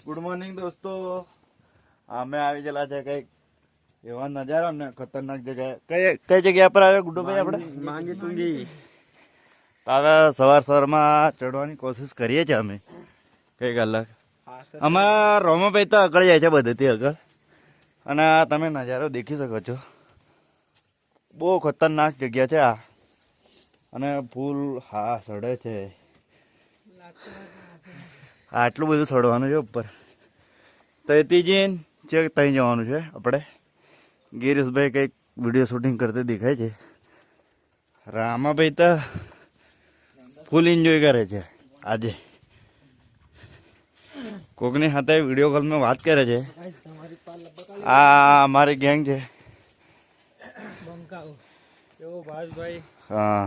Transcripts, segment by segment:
Good morning દોસ્તો. અમે આવી ગયેલા છે કઈક એવા નજારા ને ખતરનાક જગ્યાએ. કઈ જગ્યા પર આવ્યા ગુડ્ડુભાઈ આપણે? માંગી તુંગી. તો હવે સવારમાં ચડવાની કોશિશ કરીએ છીએ અમે કઈક અલગ. અમારા રોમાભાઈ તો આગળ જાય છે બધેથી આગળ, અને તમે નજારો દેખી શકો છો. બહુ ખતરનાક જગ્યા છે આ, અને ફૂલ હા સડે છે. આટલું બધું ચડવાનું છે ઉપર. તઈથી જઈને ચેક ત્યાં જવાનું છે આપણે. ગિરીશભાઈ કંઈક વિડીયો શૂટિંગ કરતે દેખાય છે. રામાભાઈ તો ફૂલ એન્જોય કરે છે આજે. કોકની સાથે વિડીયો કોલમાં વાત કરે છે. આ અમારી ગેંગ છે. હા,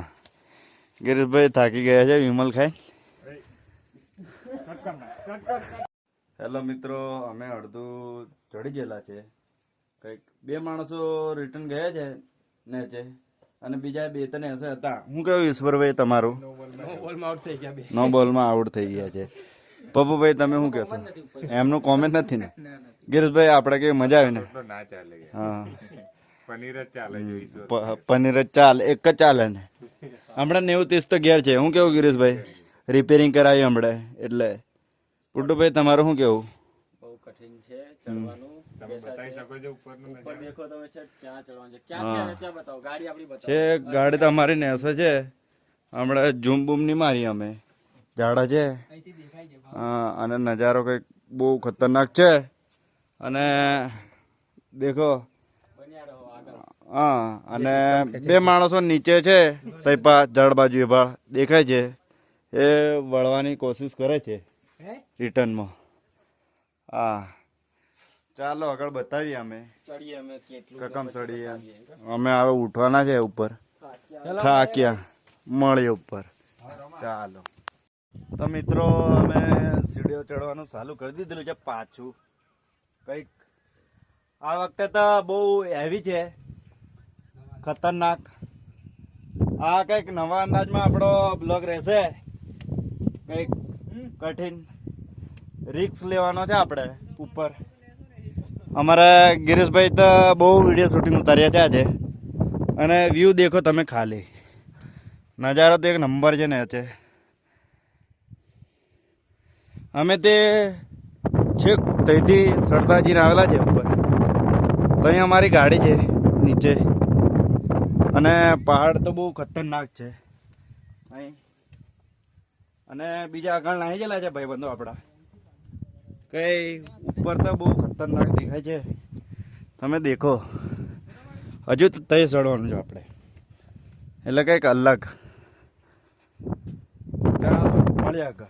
ગિરીશભાઈ થાકી ગયા છે વિમલ ખાઈ. હેલો મિત્રો, અમે અડધું ચડી ગયેલા છે. કંઈક 2 માણસો રિટર્ન ગયા છે નેચે, અને બીજા 2-3 હશે હતા. હું કહ્યું ઈશ્વરભાઈ તમારું? નો બોલમાં આઉટ થઈ ગયા છે. પપ્પુભાઈ તમે શું કહેશો? એમનું કોમેન્ટ નથી ને? ગિરીશભાઈ આપણે કેવી મજા આવી ને? હા, પનીર જ ચાલે, એક જ ચાલે ને. હમણાં 90-30 તો ઘેર છે. હું કેવું ગિરીશભાઈ? રિપેરિંગ કરાવી હમણાં એટલે. ગુડ્ડુભાઈ તમારું શું કેવું? બહુ કઠિન છે ચડવાનું. તમે બતાવી શકો છો ઉપર દેખો તમે છે ક્યાં ચડવાનું છે. ક્યાં છે બતાવો. ગાડી આપણી બતાવો. છે ગાડી તો અમારી નેસે છે. હમણાં ઝૂમ બૂમ ની મારી અમે. ઝાડા છે. હા, અને નજારો કંઈક બહુ ખતરનાક છે. અને દેખો. હા, અને 2 માણસો નીચે છે તઈપા ઝાડ બાજુ એવા દેખાય છે. એ વળવાની કોશિશ કરે છે રિટર્નમાં. હા, ચાલો આગળ બતાવીએ અમે કકમ ચડીએ. અમે હવે ઉઠવાના છે ઉપર. થાક્યા, મળીએ ઉપર. ચાલો તો મિત્રો, અમે સીડીઓ ચડવાનું ચાલુ કરી દીધેલું છે પાછું. કંઈક આ વખતે તો બહુ હેવી છે, ખતરનાક. આ કંઈક નવા અંદાજમાં આપણો બ્લોગ રહેશે. કંઈક કઠિન રિક્સ લેવાનો છે આપણે ઉપર. અમારા ગિરીશભાઈ તો બહુ વિડીયો શૂટિંગ ઉતાર્યા છે આજે, અને વ્યૂ દેખો તમે ખાલી. નજારો તો એક નંબર છે ને છે. અમે તે છેક ત્યાંથી સરદારજીને આવેલા છે ઉપર. તો અહીં અમારી ગાડી છે નીચે, અને પહાડ તો બહુ ખતરનાક છે અહીં. અને બીજા આગળ નાહી ગયેલા છે ભાઈબંધો આપણા. કઈ ઉપર તો બહુ ખતરનાક દેખાય છે. તમે દેખો, હજુ તો તય ચડવાનું છે આપણે, એટલે કંઈક અલગ. ચાલો મળીએ આગળ.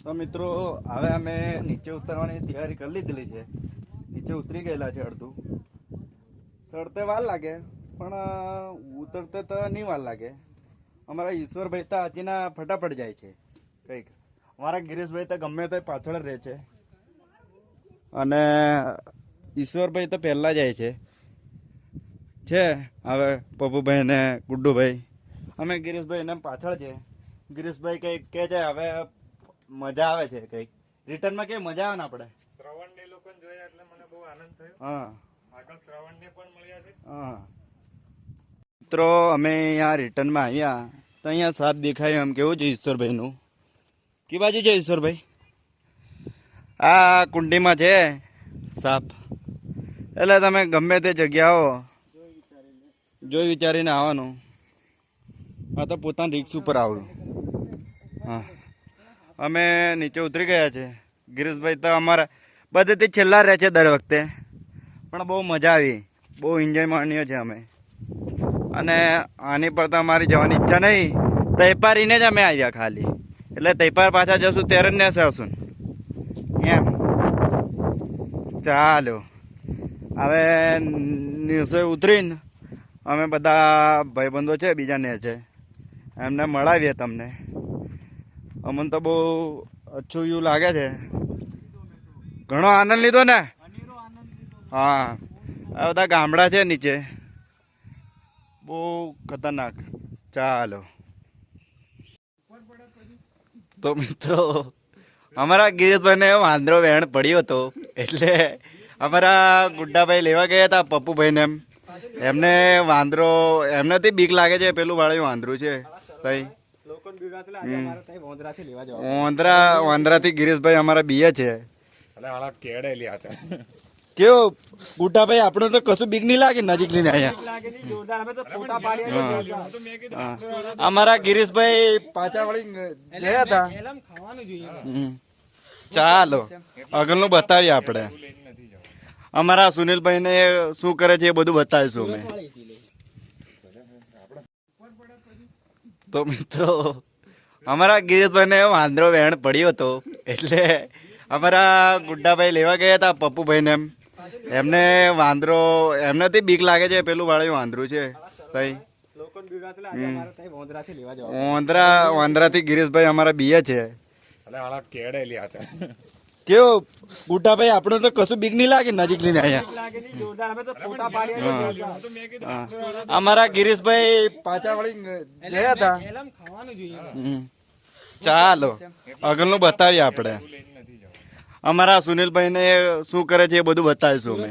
તો મિત્રો, હવે અમે નીચે ઉતરવાની તૈયારી કરી લીધેલી છે. નીચે ઉતરી ગયેલા છે અડધું. ચડતે વાર લાગે, પણ ઉતરતે તો નહીં વાર લાગે. અમારા ઈશ્વરભાઈ તો હાથીના ફટાફટ જાય છે કંઈક. અમારા ગિરીશભાઈ તો ગમે તો પાછળ રહે છે, અને ઈશ્વરભાઈ તો પહેલાં જાય છે. હવે પપ્પુભાઈ ને ગુડ્ડુભાઈ, અમે ગિરીશભાઈ ને પાછળ છે. ગિરીશભાઈ કંઈક કહે છે હવે મજા આવે છે કંઈક. રિટર્નમાં કેવી મજા આવે ને આપણે. શ્રવણને લોકોને જોયા એટલે મને બહુ આનંદ થયો. હા, આગળ શ્રવણને પણ મળ્યા છે. હા મિત્રો, અમે અહીંયા રિટર્નમાં આવ્યા તો અહીંયા સાપ દેખાયું. એમ કેવું છે ઈશ્વરભાઈનું? કી બાજુ છે ઈશ્વરભાઈ? આ કુંડીમાં છે સાપ. એટલે તમે ગમે તે જગ્યાઓ જોઈ વિચારીને આવવાનું. આ તો પોતાના રિક્સ ઉપર આવડું. હા, અમે નીચે ઉતરી ગયા છે. ગિરીશભાઈ તો અમારા બધેથી છેલ્લા રહે છે દર વખતે, પણ બહુ મજા આવી. બહુ એન્જોય માણીએ છીએ અમે. અને આની પર તો અમારી જવાની ઈચ્છા નહીં. તૈપારીને જ અમે આવ્યા ખાલી. એટલે તૈપાર પાછા જશું ત્યારે જ ને આવશું એમ. ચાલો હવે નીચે ઉતરીને અમે બધા ભાઈબંધો છે બીજા ને છે, એમને મળાવીએ તમને. અમને તો બહુ અચ્છું એવું લાગે છે. ઘણો આનંદ લીધો ને? હા, આ બધા ગામડા છે નીચે, બહુ ખતરનાક. ચાલો તો મિત્રો, અમારા ગિરીશભાઈને વાંદરો વેણ પડ્યો હતો એટલે અમારા ગુડ્ડાભાઈ લેવા ગયા હતા પપ્પુભાઈને એમને વાંદરો એમનાથી બીક લાગે છે પેલું વાળું વાંદરું છે તઈ વાંદરાથી ગિરીશભાઈ અમારા બીએ છે કેવો ગુડ્ડાભાઈ આપણે તો કશું બીક નહીં લાગે નજીક લઈને આયા અમારા ગિરીશભાઈ પાછા વળી ગયા હતા ચાલો આગળનું બતાવીએ આપણે અમારા સુનિલભાઈ ને શું કરે છે એ બધું બતાવીશું અમે તો મિત્રો અમારા ગિરીશભાઈ ને વાંદરો વેણ પડ્યો હતો એટલે અમારા ગુડ્ડાભાઈ લેવા ગયા હતા પપ્પુભાઈને એમને વાંદરો એમનાથી બીક લાગે છે પેલું વાળું વાંદરું છે તઈ વાંદરાથી ગિરીશભાઈ અમારા બીએ છે કેવો ગુડ્ડાભાઈ આપણે તો કશું બીક નહીં લાગે નજીક લઈને આયા અમારા ગિરીશભાઈ પાછા વળી ગયા હતા ચાલો આગળનું બતાવીએ આપણે અમારા સુનિલભાઈ ને શું કરે છે એ બધું બતાવીશું અમે